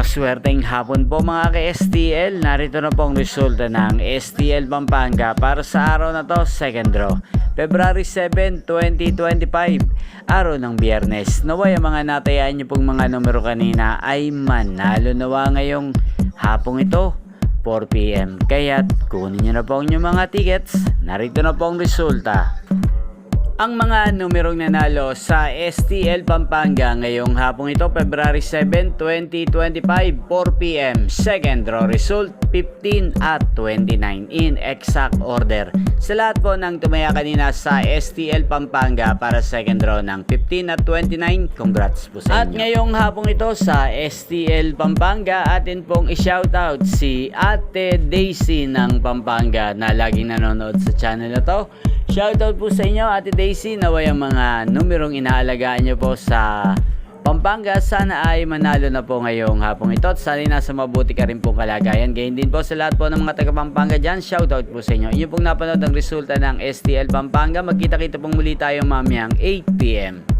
Maswerteng hapon po mga ka-STL. Narito na po ang resulta ng STL Pampanga para sa araw na to, second draw. February 7, 2025, araw ng Biyernes. Naway ang mga natayaan niyo pong mga numero kanina ay manalo nawa ngayong hapong ito, 4 PM. Kaya't kunin niyo na po ang inyong mga tickets. Narito na po ang resulta. Ang mga numerong nanalo sa STL Pampanga ngayong hapong ito, February 7, 2025, 4 PM. Second draw result, 15 at 29 in exact order. Sa lahat po ng tumaya kanina sa STL Pampanga para second draw ng 15 at 29, congrats po sa inyo. At ngayong hapong ito sa STL Pampanga, atin pong i-shoutout si Ate Daisy ng Pampanga na laging nanonood sa channel na to. Shoutout po sa inyo, Ate Daisy. Naway ang mga numerong inaalagaan nyo po sa Pampanga, sana ay manalo na po ngayong hapong ito at sana nasa mabuti ka rin po kalagayan. Gayun din po sa lahat po ng mga taga Pampanga dyan, shoutout po sa inyo. Inyo pong napanood ang resulta ng STL Pampanga. Magkita-kita pong muli tayo mamayang 8 PM.